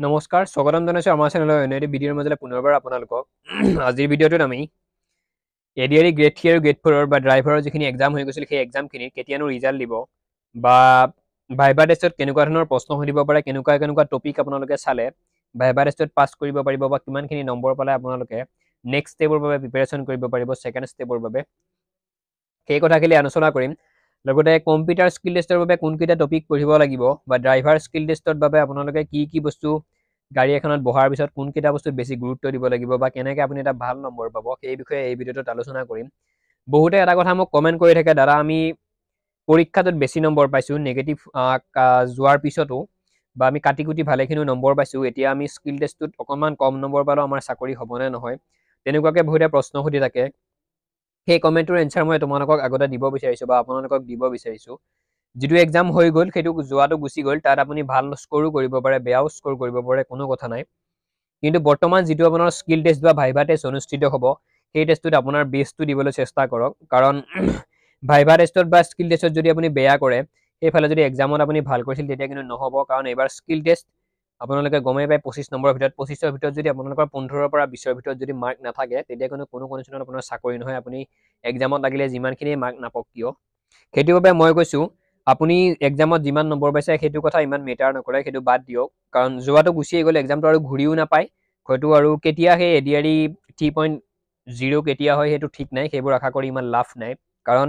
নমস্কাৰ স্বাগতম জনাইছোঁ আমাৰ চেনেলৰ অন্য এটি ভিডিঅ'ৰ মাজলৈ পুনৰবাৰ আপোনালোকক আজিৰ ভিডিঅ'টোত আমি এডিআৰই গ্ৰেড 3 আৰু গ্ৰেড 4 বা ড্ৰাইভাৰৰ যিখিনি এক্সাম হৈ গৈছিল সেই এক্সামখিনিৰ কেতিয়ানো ৰিজাল্ট দিব বা ভাইবা টেষ্টত কেনেকুৱা ধৰণৰ প্ৰশ্ন সুধিব পাৰে কেনেকুৱা টপিক আপোনালোকে চালে ভাইবা টেষ্টত পাছ কৰিব পাৰিব বা কিমানখিনি নম্বৰ পালে আপোনালোকে নেক্সট ষ্টেপৰ বাবে প্ৰিপেৰেশ্যন কৰিব পাৰিব ছেকেণ্ড ষ্টেপৰ বাবে সেই কথাখিনি আলোচনা কৰিম লগতে কম্পিউটাৰ স্কিল টেষ্টৰ বাবে কোনকেইটা টপিক পঢ়িব লাগিব বা ড্ৰাইভাৰ স্কিল টেষ্টৰ বাবে আপোনালোকে কি বস্তু গাড়ী এখনত বহাৰ পিছত কোনকেইটা বস্তুত বেছি গুৰুত্ব দিব লাগিব বা কেনেকৈ আপুনি এটা ভাল নম্বৰ পাব সেই বিষয়ে এই ভিডিঅ'টোত আলোচনা কৰিম বহুতে এটা কথা মোক কমেণ্ট কৰি থাকে দাদা আমি পৰীক্ষাটোত বেছি নম্বৰ পাইছোঁ নেগেটিভ যোৱাৰ পিছতো বা আমি কাটি কুটি ভালেখিনি নম্বৰ পাইছোঁ এতিয়া আমি স্কিল টেষ্টটোত অকণমান কম নম্বৰ পালেও আমাৰ চাকৰি হ'বনে নহয় তেনেকুৱাকৈ বহুতে প্ৰশ্ন সুধি থাকে সেই কমেণ্টটোৰ এনচাৰ মই তোমালোকক আগতে দিব বিচাৰিছোঁ বা আপোনালোকক দিব বিচাৰিছোঁ যিটো এক্সাম হৈ গ'ল সেইটো যোৱাটো গুচি গ'ল তাত আপুনি ভাল স্ক'ৰো কৰিব পাৰে বেয়াও স্ক'ৰ কৰিব পাৰে কোনো কথা নাই কিন্তু বৰ্তমান যিটো আপোনাৰ স্কিল টেষ্ট বা ভাইভা টেষ্ট অনুষ্ঠিত হ'ব সেই টেষ্টটোত আপোনাৰ বেষ্টটো দিবলৈ চেষ্টা কৰক কাৰণ ভাইভা টেষ্টত বা স্কিল টেষ্টত যদি আপুনি বেয়া কৰে সেইফালে যদি এক্সামত আপুনি ভাল কৰিছিল তেতিয়া কিন্তু নহ'ব কাৰণ এইবাৰ স্কিল টেষ্ট আপোনালোকে গমেই পায় 25 নম্বৰৰ ভিতৰত 25ৰ ভিতৰত যদি আপোনালোকৰ 15ৰ পৰা 20ৰ ভিতৰত যদি মাৰ্ক নাথাকে তেতিয়া কোনো কণ্ডিশ্যনত আপোনাৰ চাকৰি নহয় আপুনি এক্সামত লাগিলে যিমানখিনি মাৰ্ক নাপাওক কিয় সেইটোৰ বাবে মই কৈছোঁ আপুনি এক্সামত যিমান নম্বৰ পাইছে সেইটো কথা ইমান মেটাৰ নকৰে সেইটো বাদ দিয়ক কাৰণ যোৱাটো গুচিয়ে গ'ল এক্সামটো আৰু ঘূৰিও নাপায় হয়তো আৰু কেতিয়া সেই এডিআৰই 3.0 কেতিয়া হয় সেইটো ঠিক নাই সেইবোৰ আশা কৰি ইমান লাভ নাই কাৰণ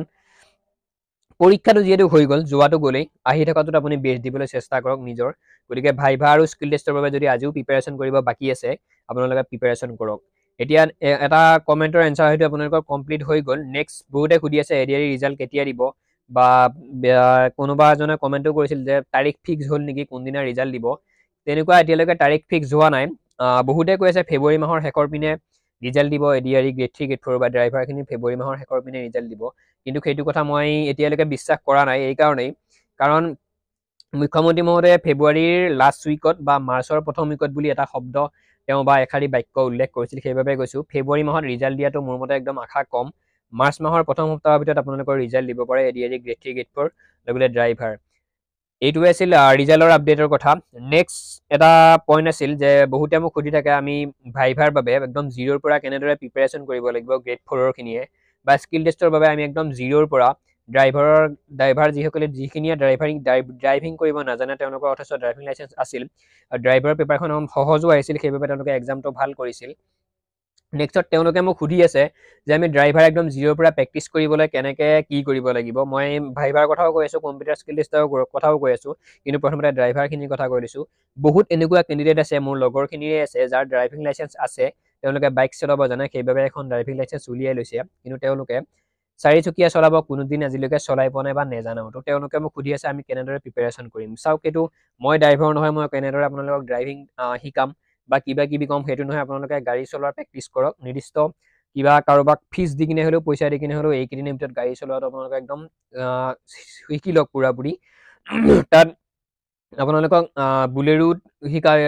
পৰীক্ষাটো যিহেতু হৈ গ'ল যোৱাটো গ'লেই আহি থকাটোত আপুনি বেষ্ট দিবলৈ চেষ্টা কৰক নিজৰ গতিকে ভাইভা আৰু স্কিল টেষ্টৰ বাবে যদি আজিও প্ৰিপেৰেশ্যন কৰিব বাকী আছে আপোনালোকে প্ৰিপেৰেশ্যন কৰক এতিয়া এটা কমেণ্টৰ এনচাৰ হয়তো আপোনালোকৰ কমপ্লিট হৈ গ'ল নেক্সট বহুতে সুধি আছে এডিআৰই ৰিজাল্ট কেতিয়া দিব বা কোনোবা এজনে কমেণ্টো কৰিছিল যে তাৰিখ ফিক্স হ'ল নেকি কোনদিনা ৰিজাল্ট দিব তেনেকুৱা এতিয়ালৈকে তাৰিখ ফিক্স হোৱা নাই বহুতে কৈ আছে ফেব্ৰুৱাৰী মাহৰ শেষৰ পিনে ৰিজাল্ট দিব এডিআৰই গ্ৰেড 3 গ্ৰেড 4 বা ড্ৰাইভাৰখিনি ফেব্ৰুৱাৰী মাহৰ শেষৰ পিনে ৰিজাল্ট দিব কিন্তু সেইটো কথা মই এতিয়ালৈকে বিশ্বাস কৰা নাই এই কাৰণেই কাৰণ মুখ্যমন্ত্ৰী মহোদয়ে ফেব্ৰুৱাৰীৰ লাষ্ট উইকত বা মাৰ্চৰ প্ৰথম উইকত বুলি এটা শব্দ তেওঁ বা এষাৰি বাক্য উল্লেখ কৰিছিল সেইবাবে কৈছোঁ ফেব্ৰুৱাৰী মাহত ৰিজাল্ট দিয়াটো মোৰ মতে একদম আশা কম মাৰ্চ মাহৰ প্ৰথম সপ্তাহৰ ভিতৰত আপোনালোকৰ ৰিজাল্ট দিব পাৰে এডিআৰই গ্ৰেড 3 গ্ৰেড 4 লগতে ড্ৰাইভাৰ এইটোৱে আছিল ৰিজাল্টৰ আপডেটৰ কথা নেক্সট এটা পইণ্ট আছিল যে বহুতে মোক সুধি থাকে আমি ভাইভাৰ বাবে একদম জিৰ'ৰ পৰা কেনেদৰে প্ৰিপেৰেশ্যন কৰিব লাগিব গ্ৰেড 4ৰ খিনিয়ে বা স্কিল টেষ্টৰ বাবে আমি একদম জিৰ'ৰ পৰা ড্ৰাইভাৰ যিসকলে যিখিনিয়ে ড্ৰাইভিং কৰিব নাজানে তেওঁলোকৰ অথচ ড্ৰাইভিং লাইচেঞ্চ আছিল ড্ৰাইভাৰৰ পেপাৰখন সহজো আহিছিল সেইবাবে তেওঁলোকে এক্সামটো ভাল কৰিছিল নেক্সটত তেওঁলোকে মোক সুধি আছে যে আমি ড্ৰাইভাৰ একদম জিৰ'ৰ পৰা প্ৰেক্টিচ কৰিবলৈ কেনেকৈ কি কৰিব লাগিব মই ভাইভাৰ কথাও কৈ আছোঁ কম্পিউটাৰ স্কিল টেষ্টৰ কথাও কৈ আছোঁ কিন্তু প্ৰথমতে ড্ৰাইভাৰখিনিৰ কথা কৈ দিছোঁ বহুত এনেকুৱা কেণ্ডিডেট আছে মোৰ লগৰখিনিৰে আছে যাৰ ড্ৰাইভিং লাইচেঞ্চ আছে তেওঁলোকে বাইক চলাব জানে সেইবাবে এখন ড্ৰাইভিং লাইচেঞ্চ উলিয়াই লৈছে কিন্তু তেওঁলোকে চাৰিচকীয়া চলাব কোনোদিন আজিলৈকে চলাই পোৱা নাই বা নেজানো তো তেওঁলোকে মোক সুধি আছে আমি কেনেদৰে প্ৰিপেৰেশ্যন কৰিম চাওক এইটো মই ড্ৰাইভাৰ নহয় মই কেনেদৰে আপোনালোকক ড্ৰাইভিং শিকাম বা কিবা কিবি ক'ম সেইটো নহয় আপোনালোকে গাড়ী চলোৱাৰ প্ৰেক্টিচ কৰক নিৰ্দিষ্ট কিবা কাৰোবাক ফিজ দি কিনে হ'লেও পইচা দি কিনে হ'লেও এইকেইদিনৰ ভিতৰত গাড়ী চলোৱাটো আপোনালোকে একদম শিকি লওক পুৰাপুৰি তাত আপোনালোকক বুলেৰোত শিকাই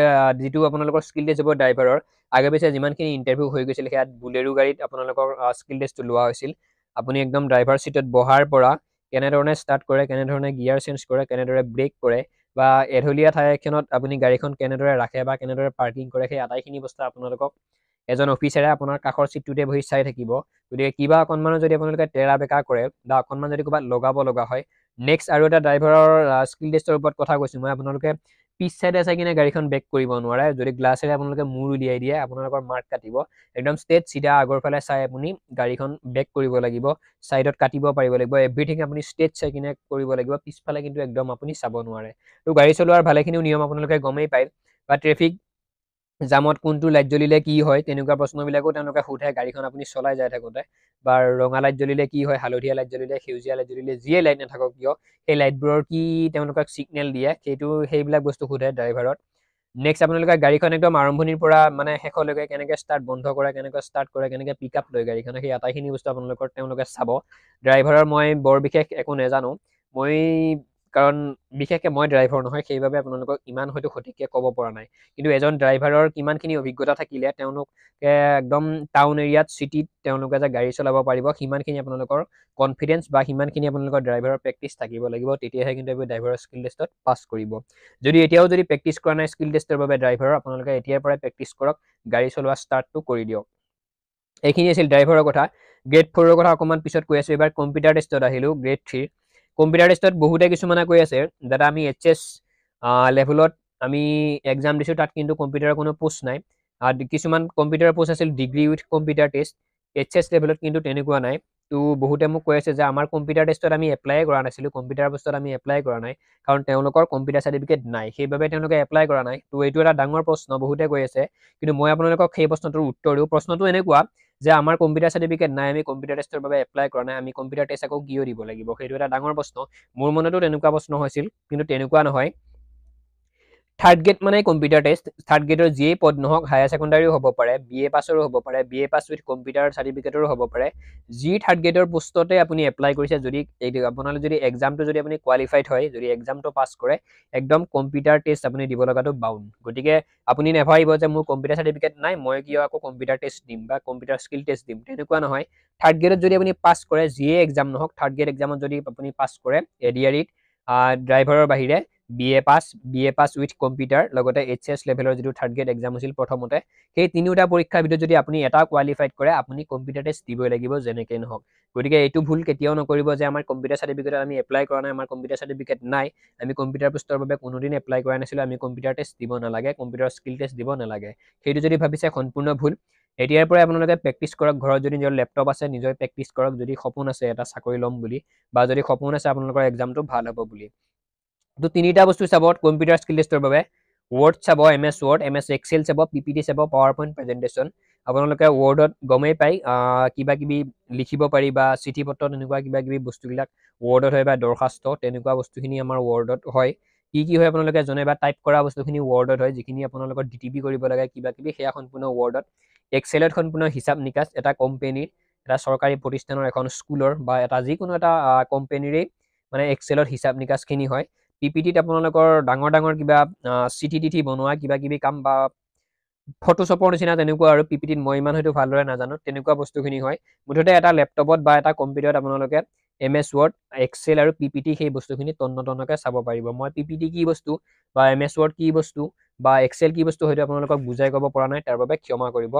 যিটো আপোনালোকৰ স্কিল টেষ্ট হ'ব ড্ৰাইভাৰৰ আগে পিছে যিমানখিনি ইণ্টাৰভিউ হৈ গৈছিল সেয়াত বুলেৰো গাড়ীত আপোনালোকৰ স্কিল টেষ্টটো লোৱা হৈছিল আপুনি একদম ড্ৰাইভাৰ ছিটত বহাৰ পৰা কেনেধৰণে ষ্টাৰ্ট কৰে কেনেধৰণে গিয়াৰ চেঞ্জ কৰে কেনেদৰে ব্ৰেক কৰে বা এঢলীয়া ঠাই এখনত আপুনি গাড়ীখন কেনেদৰে ৰাখে বা কেনেদৰে পাৰ্কিং কৰে সেই আটাইখিনি বস্তু আপোনালোকক এজন অফিচাৰে আপোনাৰ কাষৰ ছিটটোতে বহি চাই থাকিব গতিকে কিবা অকণমানো যদি আপোনালোকে তেৰা বেকা কৰে বা অকণমান যদি ক'ৰবাত লগাব লগা হয় নেক্সট আৰু এটা ড্ৰাইভাৰৰ স্কিল টেষ্টৰ ওপৰত কথা কৈছোঁ মই আপোনালোকে পিছ চাইডে চাই কিনে গাড়ীখন বেক কৰিব নোৱাৰে যদি গ্লাছেৰে আপোনালোকে মূৰ উলিয়াই দিয়ে আপোনালোকৰ মাৰ্ক কাটিব একদম ষ্ট্ৰেট চিধা আগৰ ফালে চাই আপুনি গাড়ীখন বেক কৰিব লাগিব ছাইডত কাটিব পাৰিব লাগিব এভৰিথিং আপুনি ষ্ট্ৰেট চাই কিনে কৰিব লাগিব পিছফালে কিন্তু একদম আপুনি চাব নোৱাৰে তো গাড়ী চলোৱাৰ ভালেখিনিও নিয়ম আপোনালোকে গমেই পায় বা ট্ৰেফিক জামত কোনটো লাইট জ্বলিলে কি হয় তেনেকুৱা প্ৰশ্নবিলাকো তেওঁলোকে সোধে গাড়ীখন আপুনি চলাই যাই থাকোঁতে বা ৰঙা লাইট জ্বলিলে কি হয় হালধীয়া লাইট জ্বলিলে সেউজীয়া লাইট জ্বলিলে যিয়ে লাইট নাথাকক কিয় সেই লাইটবোৰৰ কি তেওঁলোকক ছিগনেল দিয়ে সেইবিলাক বস্তু সোধে ড্ৰাইভাৰত নেক্সট আপোনালোকে গাড়ীখন একদম আৰম্ভণিৰ পৰা মানে শেষলৈকে কেনেকৈ ষ্টাৰ্ট বন্ধ কৰে কেনেকৈ ষ্টাৰ্ট কৰে কেনেকৈ পিক আপ লয় গাড়ীখনে সেই আটাইখিনি বস্তু আপোনালোকৰ তেওঁলোকে চাব ড্ৰাইভাৰৰ মই বৰ বিশেষ একো নাজানো মই কাৰণ বিশেষকৈ মই ড্ৰাইভাৰ নহয় সেইবাবে আপোনালোকক ইমান হয়তো সঠিককৈ ক'ব পৰা নাই কিন্তু এজন ড্ৰাইভাৰৰ কিমানখিনি অভিজ্ঞতা থাকিলে তেওঁলোকে একদম টাউন এৰিয়াত চিটিত তেওঁলোকে যে গাড়ী চলাব পাৰিব সিমানখিনি আপোনালোকৰ কনফিডেন্স বা সিমানখিনি আপোনালোকৰ ড্ৰাইভাৰৰ প্ৰেক্টিচ থাকিব লাগিব তেতিয়াহে কিন্তু আপুনি ড্ৰাইভাৰৰ স্কিল টেষ্টত পাছ কৰিব যদি এতিয়াও যদি প্ৰেক্টিচ কৰা নাই স্কিল টেষ্টৰ বাবে ড্ৰাইভাৰৰ আপোনালোকে এতিয়াৰ পৰাই প্ৰেক্টিচ কৰক গাড়ী চলোৱা ষ্টাৰ্টটো কৰি দিয়ক এইখিনি আছিল ড্ৰাইভাৰৰ কথা গ্ৰেড 4ৰ কথা অকণমান পিছত কৈ আছো এবাৰ কম্পিউটাৰ টেষ্টত আহিলো গ্ৰেড 3 কম্পিউটাৰ টেষ্টত বহুতে কিছুমানে কৈ আছে দাদা আমি এইচএছ লেভেলত আমি এক্সাম দিছোঁ তাত কিন্তু কম্পিউটাৰৰ কোনো পোষ্ট নাই কিছুমান কম্পিউটাৰৰ পোষ্ট আছিল degree with computer test HS লেভেলত কিন্তু তেনেকুৱা নাই তো বহুতে মোক কৈ আছে যে আমাৰ কম্পিউটাৰ টেষ্টত আমি এপ্লাই কৰা নাছিলোঁ কম্পিউটাৰ পোষ্টত আমি এপ্লাই কৰা নাই কাৰণ তেওঁলোকৰ কম্পিউটাৰ চাৰ্টিফিকেট নাই সেইবাবে তেওঁলোকে এপ্লাই কৰা নাই তো এইটো এটা ডাঙৰ প্ৰশ্ন বহুতে কৈ আছে কিন্তু মই আপোনালোকক সেই প্ৰশ্নটোৰ উত্তৰ দিওঁ প্ৰশ্নটো এনেকুৱা যে আমাৰ কম্পিউটাৰ চাৰ্টিফিকেট নাই আমি কম্পিউটাৰ টেষ্টৰ বাবে এপ্লাই কৰা নাই আমি কম্পিউটাৰ টেষ্ট আকৌ কিয় দিব লাগিব সেইটো এটা ডাঙৰ প্ৰশ্ন মোৰ মনতো তেনেকুৱা প্ৰশ্ন হৈছিল কিন্তু তেনেকুৱা নহয় থাৰ্ড গ্ৰেড মানে কম্পিউটাৰ টেষ্ট থাৰ্ড গ্ৰেডৰ যিয়েই পদ নহওক হায়াৰ ছেকেণ্ডাৰীও হ'ব পাৰে বি এ পাছৰো হ'ব পাৰে B A pass with computer চাৰ্টিফিকেটৰো হ'ব পাৰে যি থাৰ্ড গ্ৰেডৰ পোষ্টতে আপুনি এপ্লাই কৰিছে যদি আপোনালোকে যদি এক্সামটো যদি আপুনি কোৱালিফাইড হয় যদি এক্সামটো পাছ কৰে একদম কম্পিউটাৰ টেষ্ট আপুনি দিব লগাটো বাউণ্ড গতিকে আপুনি নেভাবিব যে মোৰ কম্পিউটাৰ চাৰ্টিফিকেট নাই মই কিয় আকৌ কম্পিউটাৰ টেষ্ট দিম বা কম্পিউটাৰ স্কিল টেষ্ট দিম তেনেকুৱা নহয় থাৰ্ড গ্ৰেডত যদি আপুনি পাছ কৰে যিয়ে এক্সাম নহওক থাৰ্ড গ্ৰেড এক্সামত যদি আপুনি পাছ কৰে এডিআৰিত ড্ৰাইভাৰৰ বাহিৰে B A pass with computer লগতে এইচএছ লেভেলৰ যিটো থাৰ্ড গ্ৰেড এক্সাম হৈছিল প্ৰথমতে সেই তিনিওটা পৰীক্ষাৰ ভিতৰত যদি আপুনি এটা কোৱালিফাইড কৰে আপুনি কম্পিউটাৰ টেষ্ট দিবই লাগিব যেনেকৈ নহওক গতিকে এইটো ভুল কেতিয়াও নকৰিব যে আমাৰ কম্পিউটাৰ চাৰ্টিফিকেট আমি এপ্লাই কৰা নাই আমাৰ কম্পিউটাৰ চাৰ্টিফিকেট নাই আমি কম্পিউটাৰ পোষ্টৰ বাবে কোনোদিন এপ্লাই কৰা নাছিলোঁ আমি কম্পিউটাৰ টেষ্ট দিব নালাগে কম্পিউটাৰ স্কিল টেষ্ট দিব নালাগে সেইটো যদি ভাবিছে সম্পূৰ্ণ ভুল এতিয়াৰ পৰাই আপোনালোকে প্ৰেক্টিচ কৰক ঘৰত যদি নিজৰ লেপটপ আছে নিজৰ প্ৰেক্টিচ কৰক যদি সপোন আছে এটা চাকৰি ল'ম বুলি বা যদি সপোন আছে আপোনালোকৰ এক্সামটো ভাল হ'ব বুলি তো তিনিটা বস্তু চাব কম্পিউটাৰ স্কিল টেষ্টৰ বাবে ৱৰ্ড চাব এম এছ এক্সেল চাব পিপিটি চাব পাৱাৰ পইণ্ট প্ৰেজেণ্টেশ্যন আপোনালোকে ৱৰ্ডত গমেই পায় কিবা কিবি লিখিব পাৰি বা চিঠি পত্ৰ তেনেকুৱা কিবা কিবি বস্তুবিলাক ৱৰ্ডত হয় বা দৰখাস্ত তেনেকুৱা বস্তুখিনি আমাৰ ৱৰ্ডত হয় কি হয় আপোনালোকে জনে বা টাইপ কৰা বস্তুখিনি ৱৰ্ডত হয় যিখিনি আপোনালোকৰ ডিটিপি কৰিব লাগে কিবা কিবি সেয়া সম্পূৰ্ণ ৱৰ্ডত এক্সেলত সম্পূৰ্ণ হিচাপ নিকাচ এটা কোম্পেনীৰ এটা চৰকাৰী প্ৰতিষ্ঠানৰ এখন স্কুলৰ বা এটা যিকোনো এটা কোম্পেনীৰেই মানে এক্সেলত হিচাপ নিকাচখিনি হয় পিপিটিত আপোনালোকৰ ডাঙৰ কিবা চিঠি টিঠি বনোৱা কিবা কিবি কাম বা ফটোশ্বপৰ নিচিনা তেনেকুৱা আৰু পিপিটিত মই ইমান হয়তো ভালদৰে নাজানো তেনেকুৱা বস্তুখিনি হয় মুঠতে এটা লেপটপত বা এটা কম্পিউটাৰত আপোনালোকে এম এছ ৱৰ্ড এক্সেল আৰু পিপিটি সেই বস্তুখিনি তন্নতন্নকৈ চাব পাৰিব মই পিপিটি কি বস্তু বা এম এছ ৱৰ্ড কি বস্তু বা এক্সেল কি বস্তু হয়তো আপোনালোকক বুজাই ক'ব পৰা নাই তাৰ বাবে ক্ষমা কৰিব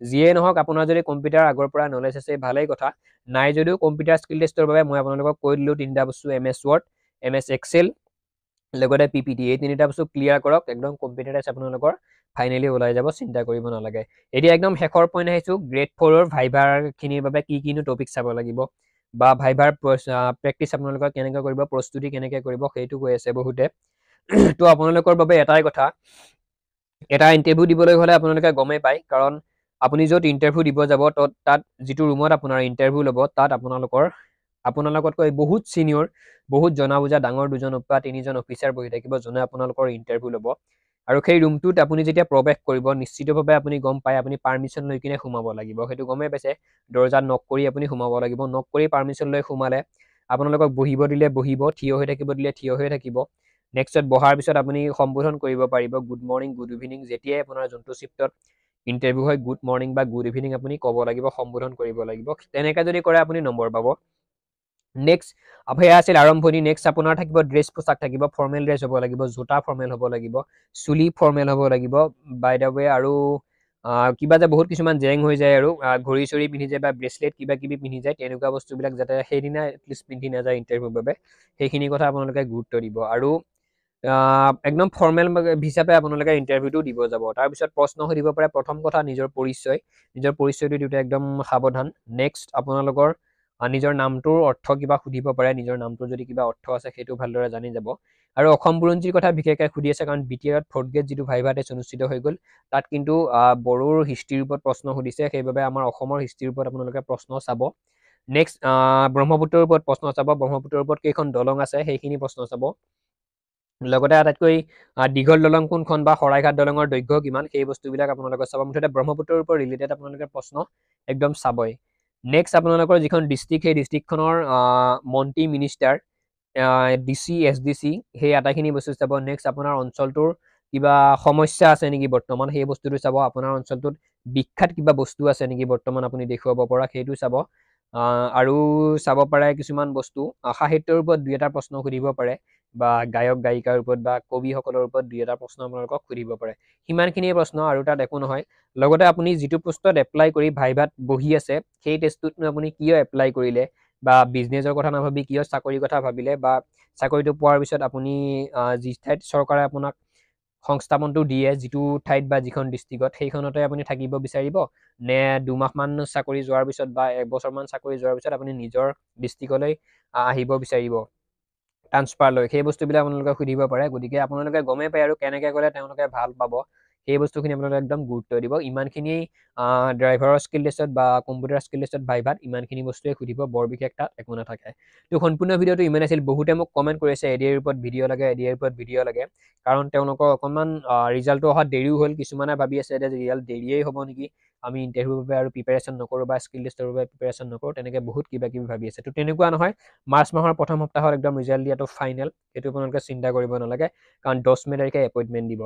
যিয়ে নহওক আপোনাৰ যদি কম্পিউটাৰ আগৰ পৰা নলেজ আছে ভালেই কথা নাই যদিও কম্পিউটাৰ স্কিল টেষ্টৰ বাবে মই আপোনালোকক কৈ দিলোঁ তিনিটা বস্তু M S word M S Excel লগতে পিপিটি এই তিনিটা বস্তু ক্লিয়াৰ কৰক একদম কম্পিউটাৰ টেষ্ট আপোনালোকৰ ফাইনেলি ওলাই যাব চিন্তা কৰিব নালাগে এতিয়া একদম শেষৰ পইণ্ট আহিছোঁ গ্ৰেড 4ৰ ভাইভাৰখিনিৰ বাবে কিনো টপিক চাব লাগিব বা ভাইভাৰ প্ৰেক্টিচ আপোনালোকৰ কেনেকৈ কৰিব প্ৰস্তুতি কেনেকৈ কৰিব সেইটো কৈ আছে বহুতে তো আপোনালোকৰ বাবে এটাই কথা এটা ইণ্টাৰভিউ দিবলৈ হ'লে আপোনালোকে গমেই পায় কাৰণ আপুনি য'ত ইণ্টাৰভিউ দিব যাব তাত যিটো ৰুমত আপোনাৰ ইণ্টাৰভিউ ল'ব তাত আপোনালোকতকৈ বহুত ছিনিয়ৰ বহুত জনা বুজা ডাঙৰ দুজন বা তিনিজন অফিচাৰ বহি থাকিব যোনে আপোনালোকৰ ইণ্টাৰভিউ ল'ব আৰু সেই ৰুমটোত আপুনি যেতিয়া প্ৰৱেশ কৰিব নিশ্চিতভাৱে আপুনি গম পায় আপুনি পাৰ্মিশ্যন লৈ কিনে সোমাব লাগিব সেইটো গমেই পাইছে দৰ্জাত নক কৰি আপুনি সোমাব লাগিব নক কৰি পাৰ্মিশ্যন লৈ সোমালে আপোনালোকক বহিব দিলে বহিব থিয় হৈ থাকিব দিলে থিয় হৈ থাকিব নেক্সটত বহাৰ পিছত আপুনি সম্বোধন কৰিব পাৰিব গুড মৰ্ণিং গুড ইভিনিং যেতিয়াই আপোনাৰ যোনটো শ্বিফ্টত ইণ্টাৰভিউ হয় গুড মৰ্ণিং বা গুড ইভিনিং আপুনি ক'ব লাগিব সম্বোধন কৰিব লাগিব তেনেকৈ যদি কৰে আপুনি নম্বৰ পাব নেক্সট সেয়া আছিল আৰম্ভণি নেক্সট আপোনাৰ থাকিব ড্ৰেছ পোছাক থাকিব ফৰ্মেল ড্ৰেছ হ'ব লাগিব জোতা ফৰ্মেল হ'ব লাগিব চুলি ফৰ্মেল হ'ব লাগিব বাই দ্য ৱে আৰু কিবা যে বহুত কিছুমান জেং হৈ যায় আৰু ঘড়ী চৰি পিন্ধি যায় বা ব্ৰেচলেট কিবা কিবি পিন্ধি যায় তেনেকুৱা বস্তুবিলাক যাতে সেইদিনা এটলিষ্ট পিন্ধি নাযায় ইণ্টাৰভিউৰ বাবে সেইখিনি কথা আপোনালোকে গুৰুত্ব দিব আৰু একদম ফৰ্মেল হিচাপে আপোনালোকে ইণ্টাৰভিউটো দিব যাব তাৰপিছত প্ৰশ্ন সুধিব পাৰে প্ৰথম কথা নিজৰ পৰিচয়টো দিওঁতে একদম সাৱধান নেক্সট আপোনালোকৰ নিজৰ নামটোৰ অৰ্থ কিবা সুধিব পাৰে নিজৰ নামটোৰ যদি কিবা অৰ্থ আছে সেইটো ভালদৰে জানি যাব আৰু অসম বুৰঞ্জীৰ কথা বিশেষকৈ সুধি আছে কাৰণ বিটিআৰত 4th গ্ৰেড যিটো ভাইভা টেষ্ট অনুষ্ঠিত হৈ গ'ল তাত কিন্তু বড়োৰ হিষ্ট্ৰীৰ ওপৰত প্ৰশ্ন সুধিছে সেইবাবে আমাৰ অসমৰ হিষ্ট্ৰীৰ ওপৰত আপোনালোকে প্ৰশ্ন চাব নেক্সট ব্ৰহ্মপুত্ৰৰ ওপৰত প্ৰশ্ন চাব ব্ৰহ্মপুত্ৰৰ ওপৰত কেইখন দলং আছে সেইখিনি প্ৰশ্ন চাব লগতে আটাইতকৈ দীঘল দলং কোনখন বা শৰাইঘাট দলঙৰ দৈৰ্ঘ্য কিমান সেই বস্তুবিলাক আপোনালোকে চাব মুঠতে ব্ৰহ্মপুত্ৰৰ ওপৰত ৰিলেটেড আপোনালোকে প্ৰশ্ন একদম চাবই নেক্সট আপোনালোকৰ যিখন ডিষ্ট্ৰিক্ট সেই ডিষ্ট্ৰিক্টখনৰ মন্ত্ৰী মিনিষ্টাৰ ডিচি এছডিচি সেই আটাইখিনি বস্তু চাব নেক্সট আপোনাৰ অঞ্চলটোৰ কিবা সমস্যা আছে নেকি বৰ্তমান সেই বস্তুটো চাব আপোনাৰ অঞ্চলটোত বিখ্যাত কিবা বস্তু আছে নেকি বৰ্তমান আপুনি দেখুৱাব পৰা সেইটো চাব আৰু চাব পাৰে কিছুমান বস্তু সাহিত্যৰ ওপৰত দুই এটা প্ৰশ্ন সুধিব পাৰে বা গায়ক গায়িকাৰ ওপৰত বা কবিসকলৰ ওপৰত দুই এটা প্ৰশ্ন আপোনালোকক সুধিব পাৰে সিমানখিনিয়ে প্ৰশ্ন আৰু তাত একো নহয় লগতে আপুনি যিটো পোষ্টত এপ্লাই কৰি ভাইভাত বহি আছে সেই টেষ্টটোতনো আপুনি কিয় এপ্লাই কৰিলে বা বিজনেছৰ কথা নাভাবি কিয় চাকৰিৰ কথা ভাবিলে বা চাকৰিটো পোৱাৰ পিছত আপুনি যি ঠাইত চৰকাৰে আপোনাক সংস্থাপনটো দিয়ে যিটো ঠাইত বা যিখন ডিষ্ট্ৰিক্টত সেইখনতে আপুনি থাকিব বিচাৰিব নে দুমাহমান চাকৰি যোৱাৰ পিছত বা এবছৰমান চাকৰি যোৱাৰ পিছত আপুনি নিজৰ ডিষ্ট্ৰিক্টলৈ আহিব বিচাৰিব ট্ৰান্সফাৰ লৈ সেই বস্তুবিলাক আপোনালোকে সুধিব পাৰে গতিকে আপোনালোকে গমেই পায় আৰু কেনেকৈ গ'লে তেওঁলোকে ভাল পাব সেই বস্তুখিনি আপোনালোকে একদম গুৰুত্ব দিব ইমানখিনি ড্ৰাইভাৰৰ স্কিল টেষ্টত বা কম্পিউটাৰ স্কিল টেষ্টত ভাইভাত ইমানখিনি বস্তুৱে সুধিব বৰ বিশেষ তাত একো নাথাকে তো সম্পূৰ্ণ ভিডিঅ'টো ইমান আছিল বহুতে মোক কমেণ্ট কৰিছে এডিআইৰ ওপৰত ভিডিঅ' লাগে এডিআইৰ ওপৰত ভিডিঅ' লাগে কাৰণ তেওঁলোকৰ অকণমান ৰিজাল্টটো অহা দেৰিও হ'ল কিছুমানে ভাবি আছে যে ৰিজাল্ট দেৰিয়েই হ'ব নেকি আমি ইণ্টাৰভিউৰ বাবে আৰু প্ৰিপেৰেশ্যন নকৰোঁ বা স্কিল টেষ্টৰ বাবে প্ৰিপেৰেশ্যন নকৰোঁ তেনেকৈ বহুত কিবা কিবি ভাবি আছে তো তেনেকুৱা নহয় মাৰ্চ মাহৰ প্ৰথম সপ্তাহত একদম ৰিজাল্ট দিয়াটো ফাইনেল সেইটো আপোনালোকে চিন্তা কৰিব নালাগে কাৰণ 10 মে' তাৰিখে এপইণ্টমেণ্ট দিব